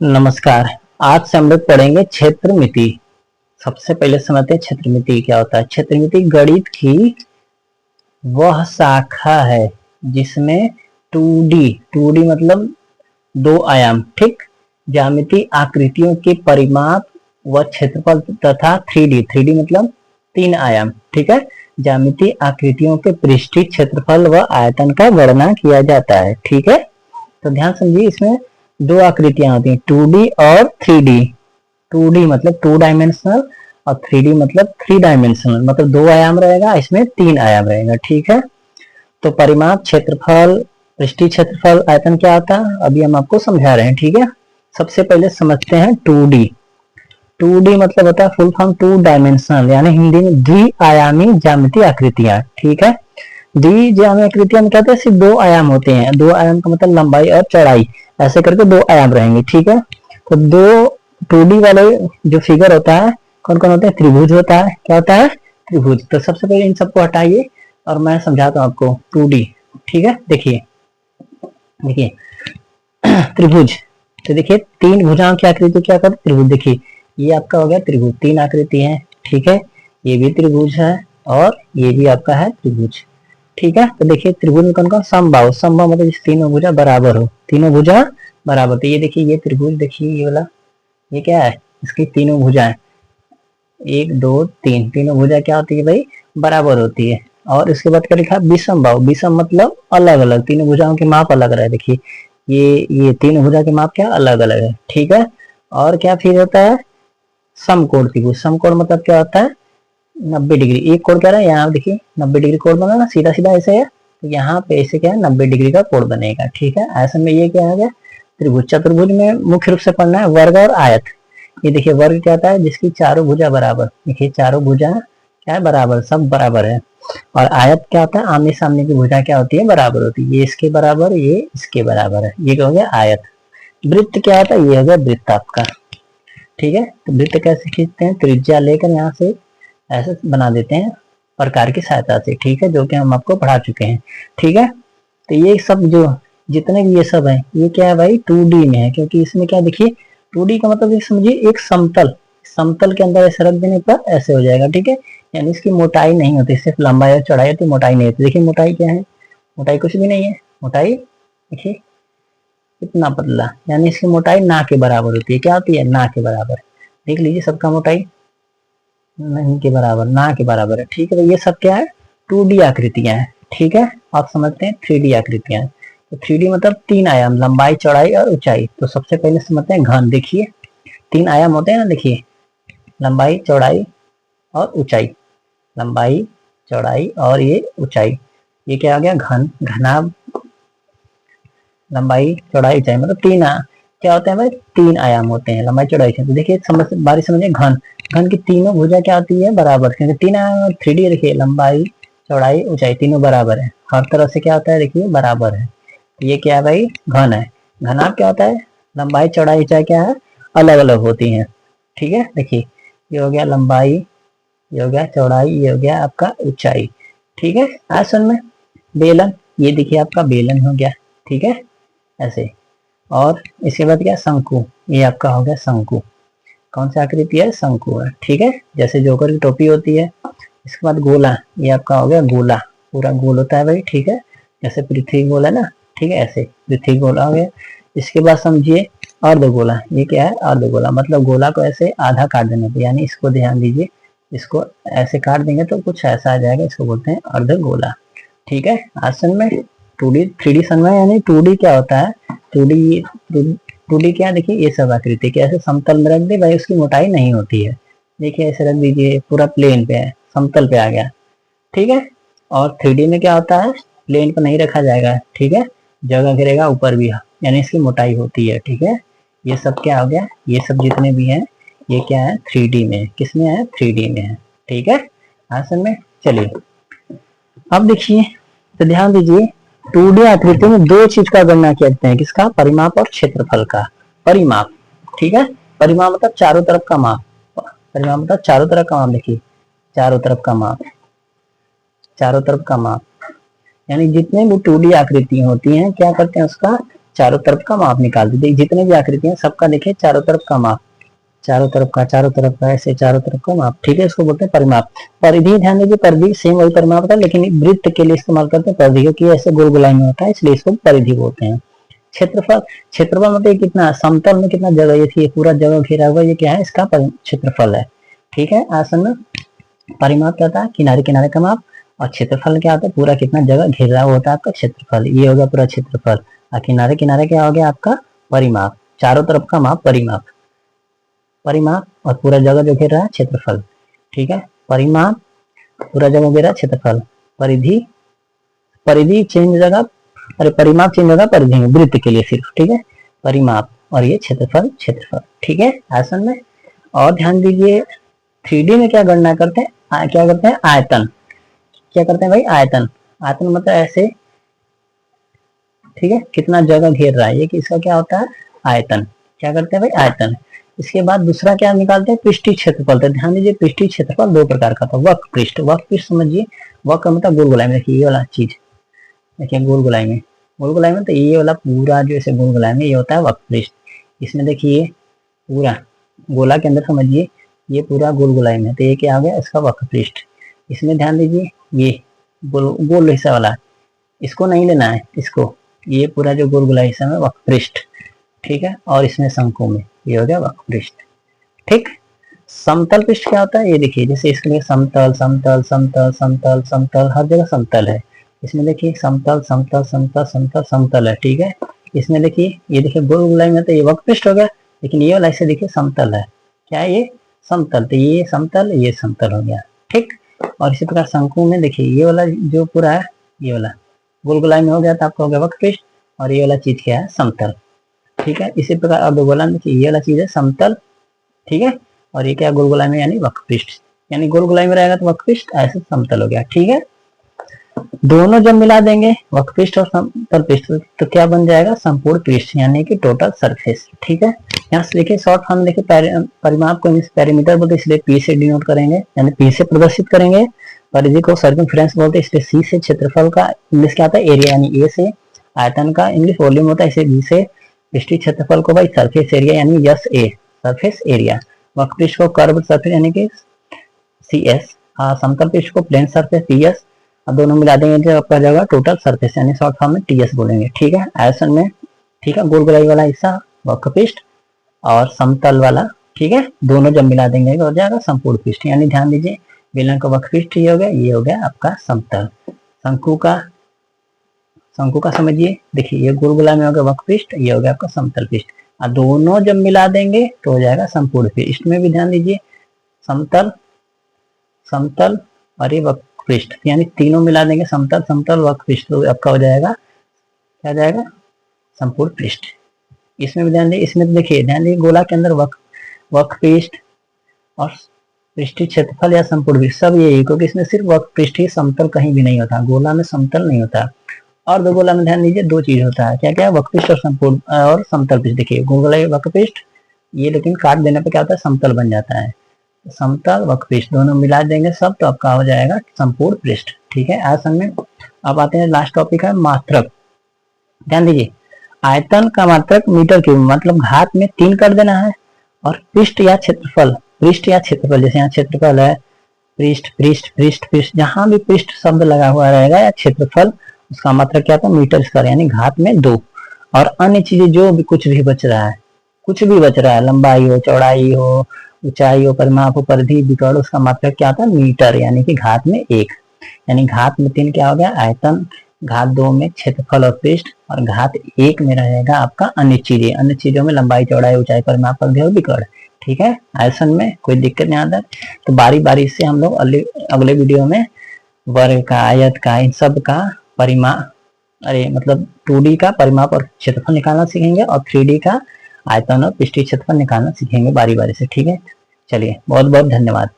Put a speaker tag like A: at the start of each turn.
A: नमस्कार। आज से हम लोग पढ़ेंगे क्षेत्रमिति। सबसे पहले समझते हैं क्षेत्रमिति क्या होता है। क्षेत्रमिति गणित की वह शाखा है जिसमें 2D मतलब दो आयाम, ठीक, ज्यामितीय आकृतियों के परिमाप व क्षेत्रफल तथा 3D मतलब तीन आयाम, ठीक है, ज्यामितीय आकृतियों के पृष्ठीय क्षेत्रफल व आयतन का गणना किया जाता है। ठीक है, तो ध्यान समझिए, इसमें दो आकृतियां होती हैं, 2D और 3D। 2D मतलब 2 डायमेंशनल और 3D मतलब 3 डायमेंशनल, मतलब दो आयाम रहेगा, इसमें तीन आयाम रहेगा। ठीक है, तो परिमाप, क्षेत्रफल, पृष्ठीय क्षेत्रफल, आयतन क्या होता है अभी हम आपको समझा रहे हैं। ठीक है, सबसे पहले समझते हैं 2D। 2D मतलब होता है फुल फॉर्म 2 डायमेंशनल, यानी हिंदी में द्विआयामी ज्यामितीय आकृतियां। ठीक है, द्विआयामी आकृतियां में क्या होता है, सिर्फ दो आयाम होते हैं। दो आयाम का मतलब लंबाई और चौड़ाई, ऐसे करके दो आयाम रहेंगे। ठीक है, तो दो 2D वाले जो फिगर होता है कौन कौन होते हैं, त्रिभुज होता है। क्या होता है, त्रिभुज। तो सबसे पहले इन सबको हटाइए और मैं समझाता हूँ आपको 2D। ठीक है, देखिए देखिए त्रिभुज, तो देखिए तीन भुजाओं की आकृति क्या करते, त्रिभुज। देखिए ये आपका हो गया त्रिभुज, तीन आकृति है। ठीक है, ये भी त्रिभुज है और ये भी आपका है त्रिभुज। ठीक है, तो देखिए त्रिभुज में कौन कौन, समबाहु। समबाहु मतलब तीनों भुजा बराबर हो, तीनों भुजा बराबर। तो ये देखिए ये त्रिभुज, देखिए ये वाला, ये क्या है, इसकी तीनों भुजाएं, एक दो तीन, तीनों भुजा क्या होती है भाई, बराबर होती है। और इसके बाद क्या लिखा, विषम बाहु। विषम मतलब अलग अलग, तीनों भुजाओं के माप अलग रहे। देखिए ये तीनों भुजा के माप क्या अलग अलग है। ठीक है, और क्या फिर होता है, समकोण त्रिभुज। समकोण मतलब क्या होता है, 90 डिग्री। एक कोण क्या रहा है, यहाँ देखिए 90 डिग्री कोण बना ना, सीधा सीधा ऐसे है, तो यहाँ पे ऐसे क्या है, 90 डिग्री का कोण बनेगा। ठीक है, ऐसे में ये क्या आ गया, त्रिभुज। चतुर्भुज में मुख्य रूप से पढ़ना है वर्ग और आयत। ये देखिए वर्ग क्या होता है, जिसकी चारों भुजा बराबर। देखिए चारों भुजा क्या है, बराबर, सब बराबर है। और आयत क्या होता है, आमने सामने की भुजा क्या होती है, बराबर होती है। ये इसके बराबर, ये इसके बराबर है, ये क्या हो गया आयत। वृत्त क्या होता है, ये हो गया वृत्त आपका। ठीक है, तो वृत्त कैसे खींचते हैं, त्रिज्या लेकर यहाँ से ऐसे बना देते हैं प्रकार की सहायता से। ठीक है, जो कि हम आपको पढ़ा चुके हैं। ठीक है, तो ये सब जो जितने भी ये सब है, ये क्या है भाई, 2D में है, क्योंकि इसमें क्या, देखिए 2D का मतलब समझिए एक समतल, समतल के अंदर ऐसे रख देने पर ऐसे हो जाएगा। ठीक है, यानी इसकी मोटाई नहीं होती, सिर्फ लंबाई और चौड़ाई होती, मोटाई नहीं होती। देखिए मोटाई क्या है, मोटाई कुछ भी नहीं है। मोटाई देखिए इतना पतला, यानी इसकी मोटाई ना के बराबर होती है। क्या होती है, ना के बराबर। देख लीजिए सबका मोटाई नहीं के बराबर, ना के बराबर है। ठीक है, तो ये सब क्या है, 2D आकृतियां हैं। ठीक है, आप समझते हैं 3D आकृतियां। तो 3D मतलब तीन आयाम, लंबाई चौड़ाई और ऊंचाई। तो सबसे पहले समझते हैं घन। देखिए तीन आयाम होते हैं ना, देखिए लंबाई चौड़ाई और ऊंचाई, लंबाई चौड़ाई और ये ऊंचाई। ये क्या आ गया, घन। घनाभ, लंबाई चौड़ाई ऊंचाई मतलब तीन क्या होते हैं भाई, तीन आयाम होते हैं, लंबाई चौड़ाई ऊंचाई। तो देखिए समझ बारी समझिए, घन। घन की तीनों भुजा क्या होती है, बराबर, क्योंकि तीन आयाम और 3D। देखिए लंबाई चौड़ाई ऊंचाई तीनों बराबर है, हर तरह से क्या होता है, देखिए बराबर है। तो ये क्या है भाई, घन है। घनाभ क्या होता है, लंबाई चौड़ाई ऊंचाई क्या है, अलग अलग होती है। ठीक है, देखिए ये हो गया लंबाई, ये हो गया चौड़ाई, ये हो गया आपका ऊंचाई। ठीक है, आज सुन में बेलन, ये देखिए आपका बेलन हो गया। ठीक है, ऐसे। और इसके बाद क्या, शंकु, ये आपका हो गया शंकु। कौन सी आकृति है, शंकु है। ठीक है, जैसे जोकर की टोपी होती है। इसके बाद गोला, ये आपका हो गया गोला, पूरा गोल होता है भाई। ठीक है, जैसे पृथ्वी गोल है ना, ठीक है, ऐसे पृथ्वी गोला हो गया। इसके बाद समझिए अर्धगोला, ये क्या है, अर्धगोला मतलब गोला को ऐसे आधा काट देने पे, यानी इसको ध्यान दीजिए, इसको ऐसे काट देंगे तो कुछ ऐसा आ जाएगा, इसको बोलते हैं अर्धगोला। ठीक है, आसन में 2D 3D समझ, यानी 2D क्या होता है, 2D 2D क्या, देखिए ये सब आकृति कैसे समतल में रख दे भाई, उसकी मोटाई नहीं होती है। देखिए ऐसे रख दीजिए, पूरा प्लेन पे है, समतल पे आ गया। ठीक है, और 3D में क्या होता है, प्लेन पे नहीं रखा जाएगा। ठीक है, जगह घेरेगा ऊपर भी, यानी इसकी मोटाई होती है। ठीक है, ये सब क्या हो गया, ये सब जितने भी हैं ये क्या है, 3D में। किसमें है, 3D में है। ठीक है, आसन में। चलिए अब देखिए, तो ध्यान दीजिए, 2D आकृति में दो चीज का गणना करते हैं, किसका, परिमाप और क्षेत्रफल का। परिमाप, ठीक है, परिमाप मतलब चारों तरफ का माप। परिमाप मतलब चारों तरफ का माप। देखिए चारों तरफ का माप, चारों तरफ का माप, यानी जितने भी 2D आकृति होती हैं क्या करते हैं, उसका चारों तरफ का माप निकाल दीजिए। जितने भी आकृति हैं सबका देखिए चारों तरफ का माप, चारों तरफ का ऐसे चारों तरफ का माप, ठीक है, इसको बोलते हैं परिमाप। परिधि ध्यान दीजिए, परिधि सेम वही परिमाप होता है, लेकिन वृत्त के लिए इस्तेमाल करते हैं परिधि, क्योंकि ऐसे गोल गोलाई में होता है, इसलिए इसको परिधि बोलते हैं। क्षेत्रफल, क्षेत्रफल मतलब कितना समतल में कितना जगह ये थी, पूरा जगह घेरा हुआ, ये क्या है, इसका क्षेत्रफल है, ठीक है। आसन में परिमाप क्या होता है, किनारे किनारे का माप, और क्षेत्रफल क्या होता है, पूरा कितना जगह घेरा हुआ होता है आपका क्षेत्रफल, ये हो गया पूरा क्षेत्रफल। और किनारे किनारे क्या हो गया आपका परिमाप, चारों तरफ का माप परिमाप, परिमाप और पूरा जगह जो घेर रहा है क्षेत्रफल, ठीक है। परिमाप पूरा जगह घेरा क्षेत्रफल, परिधि, परिधि चेंज जगह, अरे परिमाप चेंज होगा परिधि में, वृत्त के लिए सिर्फ, ठीक है, परिमाप, और ये क्षेत्रफल, क्षेत्रफल, ठीक है आसन में। और ध्यान दीजिए 3D में क्या गणना करते हैं, क्या करते हैं, आयतन, क्या करते हैं भाई, आयतन, आयतन मतलब ऐसे, ठीक है, कितना जगह घेर रहा है, ये किसका क्या होता है, आयतन, क्या करते हैं भाई, आयतन। इसके बाद दूसरा क्या निकालते हैं, पृष्ठीय क्षेत्रफल। तो ध्यान दीजिए पृष्ठीय क्षेत्रफल दो प्रकार का था, वक्र पृष्ठ, वक्र पृष्ठ समझिए, वक्र मतलब गोल गोलाई में, देखिए ये वाला चीज, देखिए गोल गोलाई में, गोल गोलाई में, तो ये वाला पूरा जो ऐसे गोल गोलाई में ये होता है वक्र पृष्ठ। इसमें देखिए पूरा गोला के अंदर समझिए ये पूरा गोल गोलाई में, तो ये क्या आ गया, इसका वक्र पृष्ठ। इसमें ध्यान दीजिए ये गोल हिस्सा वाला, इसको नहीं लेना है, इसको, ये पूरा जो गोल गोलाई हिस्सा में वक्र पृष्ठ, ठीक है। और इसमें शंकु में ये हो गया वक्र पृष्ठ, ठीक। समतल पृष्ठ क्या होता है, ये देखिए जैसे इसके लिए समतल समतल समतल समतल समतल, हर जगह समतल है। इसमें देखिए समतल समतल समतल समतल समतल है, ठीक है। इसमें देखिए ये देखिए गोल गोलाई में तो ये वक्र पृष्ठ हो गया, लेकिन ये वाला ऐसे देखिए समतल है, क्या है ये समतल, तो ये समतल ये समतल हो गया, ठीक। और इसी प्रकार शंकु में देखिए ये वाला जो पूरा है, ये वाला गोल गोलाई में हो गया तो आपका हो गया वक्र पृष्ठ, और ये वाला चीज क्या है, समतल, ठीक है। इसी प्रकार अब गोला में देखिए ये वाला चीज है समतल, ठीक है, और ये क्या गोल गोलाई में यानी वक्र पृष्ठ, यानी गोल गोलाई में रहेगा तो वक्र पृष्ठ, ऐसे समतल हो गया, ठीक है। दोनों जब मिला देंगे वक्र पृष्ठ और समतल पृष्ठ तो क्या बन जाएगा, संपूर्ण पृष्ठ, यानी कि टोटल सरफेस, ठीक है। यहाँ से देखिए शॉर्ट फॉर्म देखिए परिमाप को पेरीमीटर बोलते, इसलिए पी से डिनोट करेंगे, यानी पी से प्रदर्शित करेंगे। परिधि को सर्कमफ्रेंस बोलते, इसलिए सी से क्षेत्रफल का इंग्लिश क्या आता है, एरिया, यानी ए से आयतन का इंग्लिश वॉल्यूम होता है, इसे बी से पृष्ठीय क्षेत्रफल को भाई सरफेस एरिया, यानी यस ए, सरफेस एरिया। वक्र पृष्ठ को कर्व सरफेस यानी कि सी एस, समतल पृष्ठ को प्लेन सरफेस टी एस, अब दोनों मिला देंगे जो आपका जाएगा टोटल सरफेस, यानी शॉर्ट फॉर्म में टीएस बोलेंगे, ठीक है आयतन में, ठीक है। गोल गोलाई वाला हिस्सा वक्र पृष्ठ और समतल वाला, ठीक है, दोनों जब मिला देंगे हो जाएगा संपूर्ण पृष्ठ, यानी ध्यान दीजिए बेलन का वक्र पृष्ठ ये हो गया, ये हो गया आपका समतल। शंकु का समझिए, देखिए ये गोल गोला में हो गया वक्र पृष्ठ, ये हो गया आपका समतल पृष्ठ, और दोनों जब मिला देंगे तो हो जाएगा संपूर्ण पृष्ठ। इसमें भी ध्यान दीजिए समतल समतल और ये वक्र पृष्ठ, यानी तीनों मिला देंगे समतल समतल वक्र पृष्ठ, तो आपका हो जाएगा क्या जाएगा, संपूर्ण पृष्ठ। इसमें भी ध्यान दीजिए, इसमें तो देखिए ध्यान दीजिए गोला के अंदर वक्र पृष्ठ और पृष्ठीय क्षेत्रफल या संपूर्ण पृष्ठ सब यही, क्योंकि इसमें सिर्फ वक्र पृष्ठ ही समतल कहीं भी नहीं होता, गोला में समतल नहीं होता। और दो गोला में ध्यान दीजिए दो चीज होता है, क्या क्या, वक्र पृष्ठ और संपूर्ण और समतल पृष्ठ। देखिए गोला वक्र पृष्ठ ये, लेकिन काट देने पे क्या होता है, समतल बन जाता है, समतल वक्र पृष्ठ दोनों मिला देंगे सब तो आपका हो जाएगा संपूर्ण पृष्ठ, ठीक है आसन में। अब आते हैं लास्ट टॉपिक है मात्रक। ध्यान दीजिए आयतन का मात्रक मीटर क्यूब, मतलब घात में 3 कर देना है, और पृष्ठ या क्षेत्रफल, पृष्ठ या क्षेत्रफल, जैसे यहाँ क्षेत्रफल है, पृष्ठ पृष्ठ पृष्ठ पृष्ठ, जहां भी पृष्ठ शब्द लगा हुआ रहेगा या क्षेत्रफल, उसका मात्रक क्या था, मीटर स्क्वायर, यानी घात में 2। और अन्य चीजें जो भी कुछ भी बच रहा है, कुछ भी बच रहा है, लंबाई हो, चौड़ाई हो, ऊंचाई हो, परिमाप हो, परिधि, विकर्ण, उसका मात्रक क्या था, मीटर, यानी कि घात में 1। यानी घात में 3 क्या हो गया, आयतन, घात 2 में क्षेत्रफल और पृष्ठ, और घात 1 में रहेगा आपका अन्य चीजें, अन्य चीजों में लंबाई, चौड़ाई, ऊंचाई, परिमाप, परिधि और विकर्ण, ठीक है आयतन में कोई दिक्कत नहीं आता। तो बारी बारी से हम लोग अगले वीडियो में वर्ग का, आयत का, इन सब का परिमाप, अरे मतलब 2D का परिमाप और क्षेत्रफल निकालना सीखेंगे, और 3D का आयतन और पृष्ठीय क्षेत्रफल निकालना सीखेंगे बारी बारी से, ठीक है। चलिए बहुत बहुत धन्यवाद।